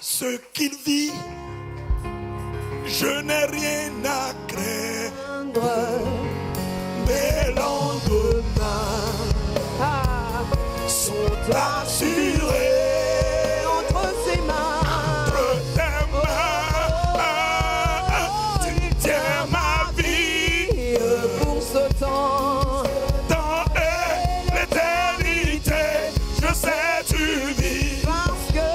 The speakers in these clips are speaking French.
ce qu'il vit, je n'ai rien à craindre. Mes lendemains sont assurés entre ses mains. entre tes mains. Tu tiens ma vie Pour ce temps, dans l'éternité. Je sais tu vis parce que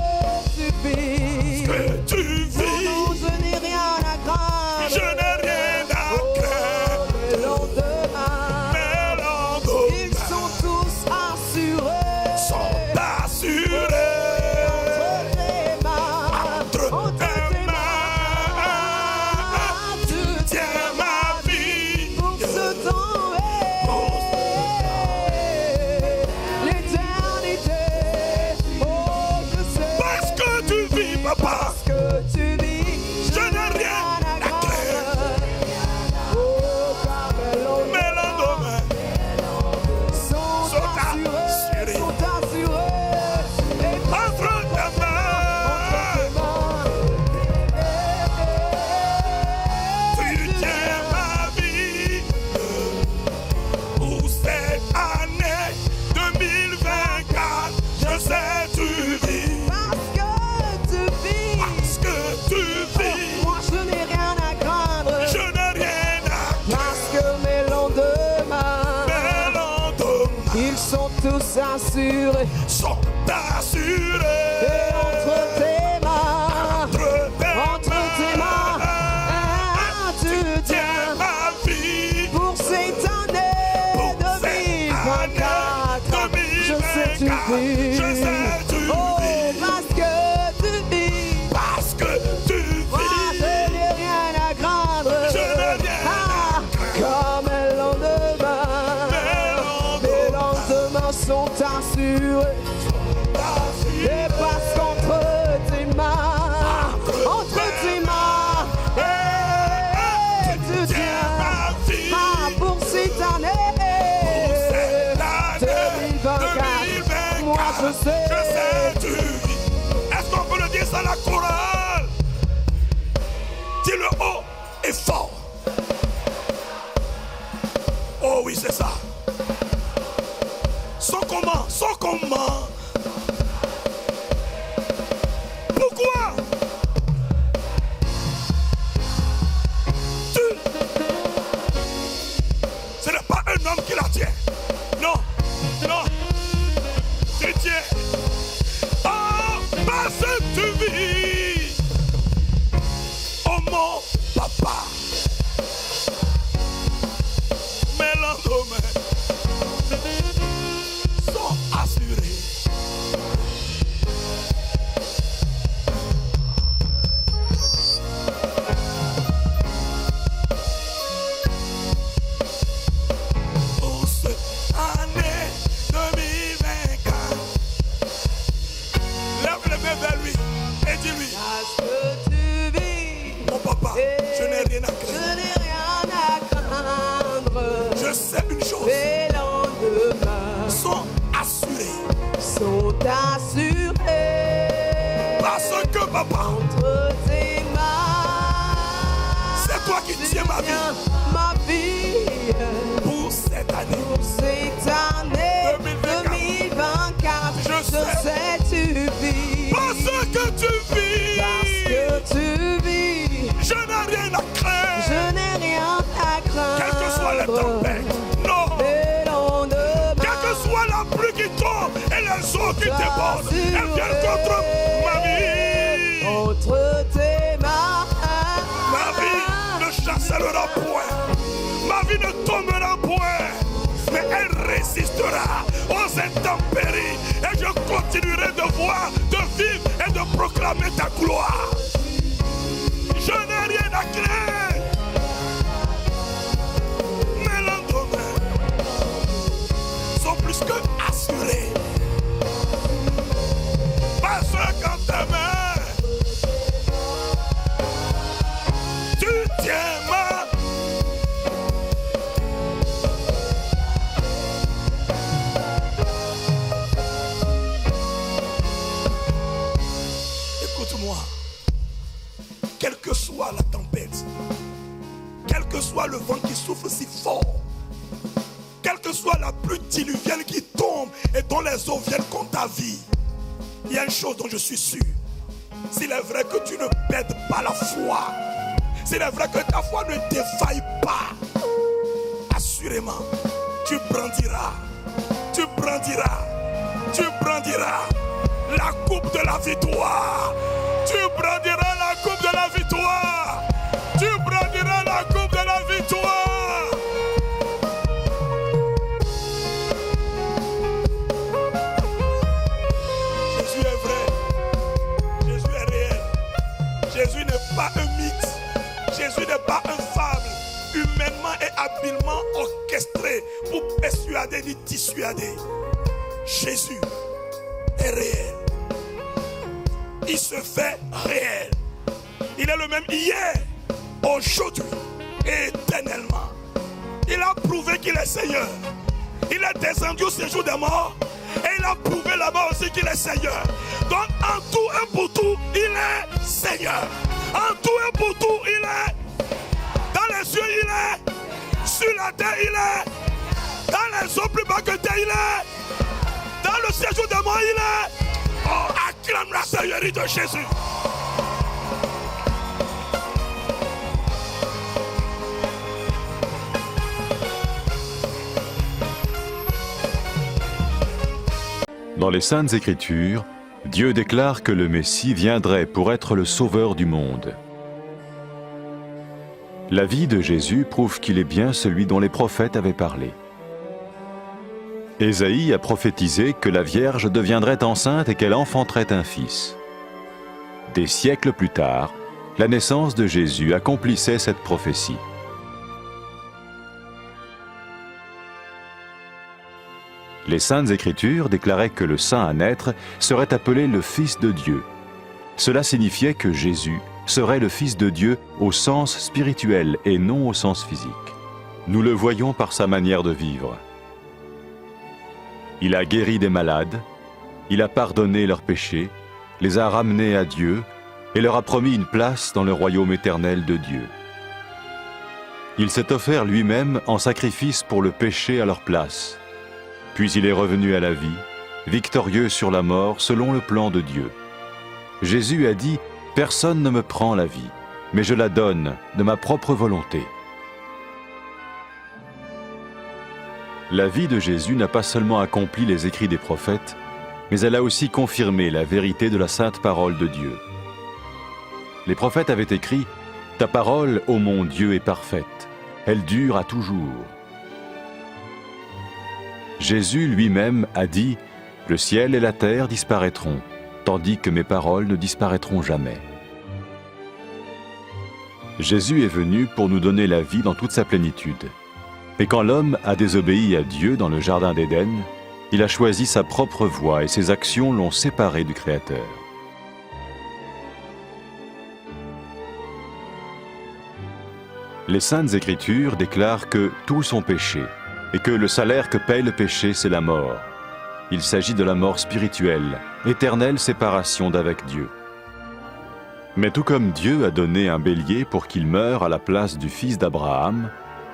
tu vis. que tu vis. Non, je n'ai rien à craindre. Je n'ai rien à craindre. Les lendemains, Mes ils lendemains sont tous assurés. sont assurés Entre tes mains, tu tiens ma vie pour ce temps l'éternité. Oh, je sais parce que tu vis, papa. que tu vis. Je n'ai rien à craindre. Oh, car Mes lendemains sont assurés. Et entre tes mains. Tu tiens ma vie pour cette année 2024. Je sais tu vis. parce que tu vis. Parce que tu vis. Moi je n'ai rien à craindre. Je n'ai rien à Parce que mes lendemains, Mes lendemains ils sont tous assurés. sont assurés. Et entre tes mains, Entre tes mains, tu tiens tiens ma vie pour cette année pour cette 2024. année Je sais tu 2024. vis. Je sais tu Oh, vis. parce que tu vis. Parce que tu Moi, je vis. n'ai rien à craindre. Je n'ai rien à Comme mes lendemains, mes lendemains sont assurés. Et parce qu'entre tes mains, tu tiens pour cette année 2024. Moi je sais. tu vis. Est-ce qu'on peut le dire ça la chorale? Dis-le haut et fort. Oh oui, c'est ça. Sans comment? Pourquoi? Ce n'est pas un homme qui la tient. Non. Tu tiens. Oh, parce que tu vis. Oh mon papa. Mes lendemains sont assurés. Pour cette année 2024. Lève les mains vers lui et dis-lui, Parce que tu vis. mon papa, je n'ai rien à Je craindre. n'ai rien à craindre. Je sais une chose, Les lendemains sont assurés. sont assurés. Parce que papa, Entre tes mains, c'est toi qui tiens ma vie tiens ma vie. pour cette année. Pour cette année 2024, Je sais. tu vis. Parce que tu vis, Parce que tu vis. je n'ai rien à Je craindre. n'ai rien à craindre. Quelle que soit la tempête, non. Les lendemains, Quelle que soit la pluie qui tombe et les eaux qui débordent, elles viennent contre ma vie. entre tes mains, Ma vie ne chancellera point. Ma vie ne tombera point. Mais elle résistera aux intempéries. Et je continuerai de voir, de vivre et de proclamer ta gloire. Je n'ai rien à craindre. Mes lendemains sont plus que assurés. Parce qu'en tes mains, tu tiens ma. écoute-moi. Quelle que soit la tempête, quel que soit le vent qui souffle si fort, quelle que soit la pluie diluvienne qui tombe et dont les eaux viennent contre ta vie, il y a une chose dont je suis sûr. S'il est vrai que tu ne perds pas la foi, s'il est vrai que ta foi ne défaille pas, assurément, tu brandiras la coupe de la victoire. Tu brandiras la coupe de la victoire. Tu brandiras la coupe de la victoire. Jésus est vrai. Jésus est réel. Jésus n'est pas un mythe. Jésus n'est pas une fable humainement et habilement orchestrée pour persuader ni dissuader. Jésus est réel. Il se fait réel. Il est le même hier, aujourd'hui et éternellement. Il a prouvé qu'il est Seigneur. Il est descendu au séjour des morts et il a prouvé là-bas aussi qu'il est Seigneur. Donc en tout et pour tout, il est Seigneur. En tout et pour tout, il est. Dans les cieux, il est. Sur la terre, il est. Dans les eaux plus bas que terre, il est. Dans le séjour des morts, il est. Oh, acclame la Seigneurie de Jésus. Dans les Saintes Écritures, Dieu déclare que le Messie viendrait pour être le sauveur du monde. La vie de Jésus prouve qu'il est bien celui dont les prophètes avaient parlé. Ésaïe a prophétisé que la Vierge deviendrait enceinte et qu'elle enfanterait un fils. Des siècles plus tard, la naissance de Jésus accomplissait cette prophétie. Les Saintes Écritures déclaraient que le saint à naître serait appelé le Fils de Dieu. Cela signifiait que Jésus serait le Fils de Dieu au sens spirituel et non au sens physique. Nous le voyons par sa manière de vivre. Il a guéri des malades, il a pardonné leurs péchés, les a ramenés à Dieu et leur a promis une place dans le royaume éternel de Dieu. Il s'est offert lui-même en sacrifice pour le péché à leur place. Puis il est revenu à la vie, victorieux sur la mort selon le plan de Dieu. Jésus a dit « Personne ne me prend la vie, mais je la donne de ma propre volonté. » La vie de Jésus n'a pas seulement accompli les écrits des prophètes, mais elle a aussi confirmé la vérité de la sainte parole de Dieu. Les prophètes avaient écrit « Ta parole, ô mon Dieu, est parfaite, elle dure à toujours. » Jésus lui-même a dit « Le ciel et la terre disparaîtront, tandis que mes paroles ne disparaîtront jamais. » Jésus est venu pour nous donner la vie dans toute sa plénitude. Et quand l'homme a désobéi à Dieu dans le jardin d'Éden, il a choisi sa propre voie et ses actions l'ont séparé du Créateur. Les Saintes Écritures déclarent que tous sont péchés et que le salaire que paye le péché, c'est la mort. Il s'agit de la mort spirituelle, éternelle séparation d'avec Dieu. Mais tout comme Dieu a donné un bélier pour qu'il meure à la place du fils d'Abraham,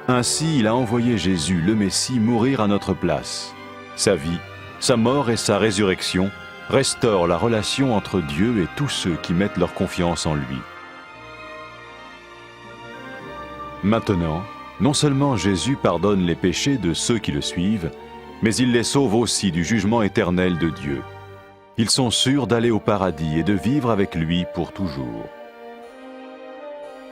ainsi il a envoyé Jésus, le Messie, mourir à notre place. Sa vie, sa mort et sa résurrection restaurent la relation entre Dieu et tous ceux qui mettent leur confiance en lui. Maintenant, non seulement Jésus pardonne les péchés de ceux qui le suivent, mais il les sauve aussi du jugement éternel de Dieu. Ils sont sûrs d'aller au paradis et de vivre avec lui pour toujours.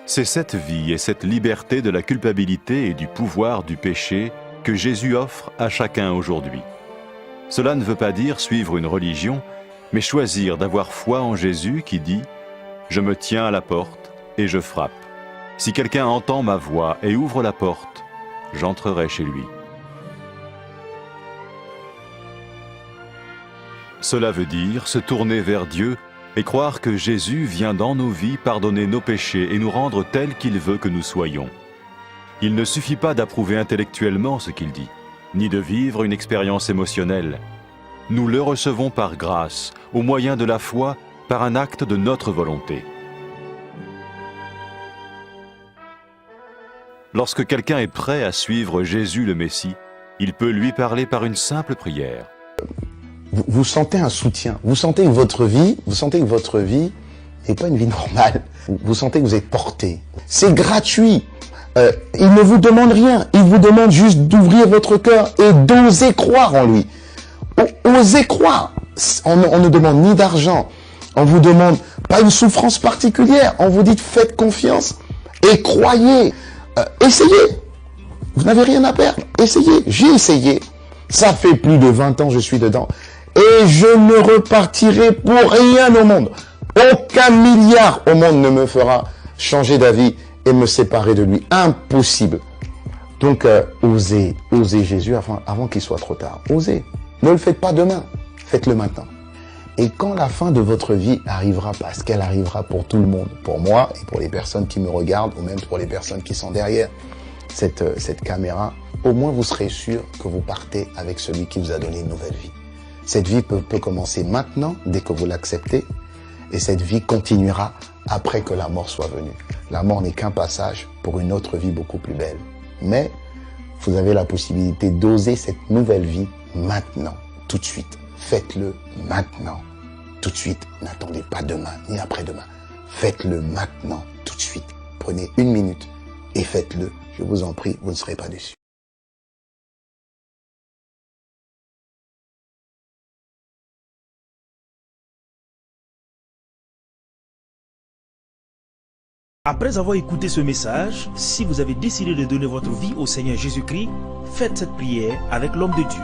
C'est cette vie et cette liberté de la culpabilité et du pouvoir du péché que Jésus offre à chacun aujourd'hui. Cela ne veut pas dire suivre une religion, mais choisir d'avoir foi en Jésus qui dit « Je me tiens à la porte et je frappe. Si quelqu'un entend ma voix et ouvre la porte, j'entrerai chez lui. » Cela veut dire se tourner vers Dieu et croire que Jésus vient dans nos vies pardonner nos péchés et nous rendre tels qu'il veut que nous soyons. Il ne suffit pas d'approuver intellectuellement ce qu'il dit, ni de vivre une expérience émotionnelle. Nous le recevons par grâce, au moyen de la foi, par un acte de notre volonté. Lorsque quelqu'un est prêt à suivre Jésus le Messie, il peut lui parler par une simple prière. Vous sentez un soutien, vous sentez que votre vie n'est pas une vie normale. Vous sentez que vous êtes porté. C'est gratuit. Il ne vous demande rien. Il vous demande juste d'ouvrir votre cœur et d'oser croire en lui. Osez croire. On ne demande ni d'argent. On vous demande pas une souffrance particulière. On vous dit faites confiance et croyez. Essayez. Vous n'avez rien à perdre. Essayez. J'ai essayé. Ça fait plus de 20 ans que je suis dedans. Et je ne repartirai pour rien au monde. Aucun milliard au monde ne me fera changer d'avis et me séparer de lui. Impossible. Donc, osez Jésus avant qu'il soit trop tard. Osez. Ne le faites pas demain. Faites-le maintenant. Et quand la fin de votre vie arrivera, parce qu'elle arrivera pour tout le monde, pour moi et pour les personnes qui me regardent, ou même pour les personnes qui sont derrière cette caméra, au moins vous serez sûr que vous partez avec celui qui vous a donné une nouvelle vie. Cette vie peut commencer maintenant, dès que vous l'acceptez, et cette vie continuera après que la mort soit venue. La mort n'est qu'un passage pour une autre vie beaucoup plus belle. Mais vous avez la possibilité d'oser cette nouvelle vie maintenant, tout de suite. Faites-le maintenant, tout de suite. N'attendez pas demain, ni après-demain. Faites-le maintenant, tout de suite. Prenez 1 minute et faites-le. Je vous en prie, vous ne serez pas déçus. Après avoir écouté ce message, si vous avez décidé de donner votre vie au Seigneur Jésus-Christ, faites cette prière avec l'homme de Dieu.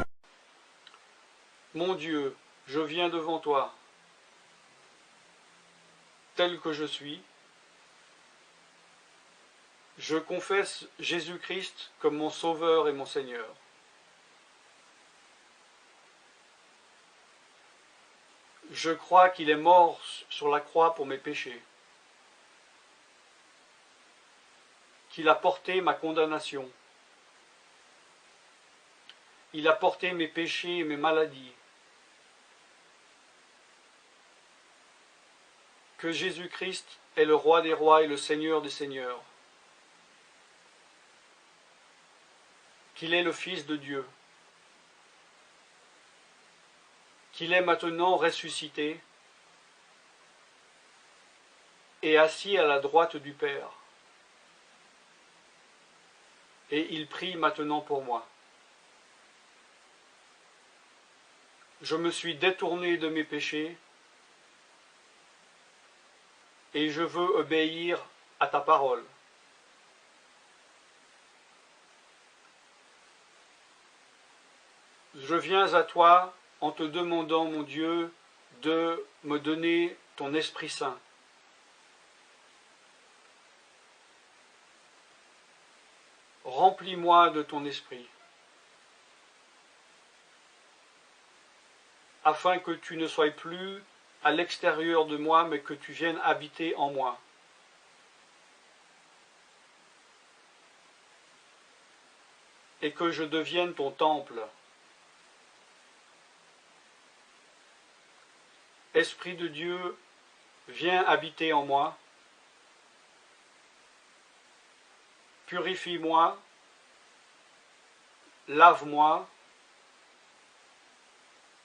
Mon Dieu, je viens devant toi, tel que je suis. Je confesse Jésus-Christ comme mon Sauveur et mon Seigneur. Je crois qu'il est mort sur la croix pour mes péchés, qu'il a porté ma condamnation. Il a porté mes péchés et mes maladies. Que Jésus-Christ est le Roi des rois et le Seigneur des seigneurs. Qu'il est le Fils de Dieu. Qu'il est maintenant ressuscité et assis à la droite du Père. Et il prie maintenant pour moi. Je me suis détourné de mes péchés et je veux obéir à ta parole. Je viens à toi en te demandant, mon Dieu, de me donner ton Esprit Saint. Remplis-moi de ton esprit, afin que tu ne sois plus à l'extérieur de moi, mais que tu viennes habiter en moi. Et que je devienne ton temple. Esprit de Dieu, viens habiter en moi. Purifie-moi, lave-moi,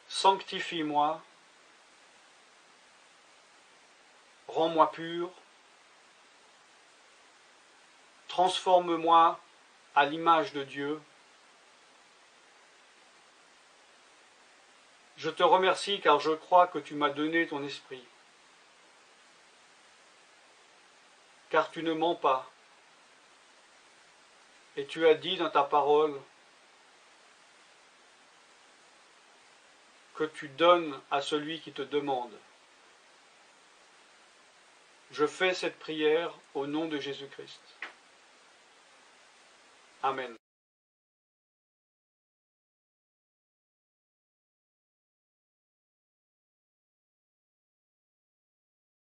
sanctifie-moi, rends-moi pur, transforme-moi à l'image de Dieu. Je te remercie car je crois que tu m'as donné ton esprit, car tu ne mens pas. Et tu as dit dans ta parole que tu donnes à celui qui te demande. Je fais cette prière au nom de Jésus-Christ. Amen.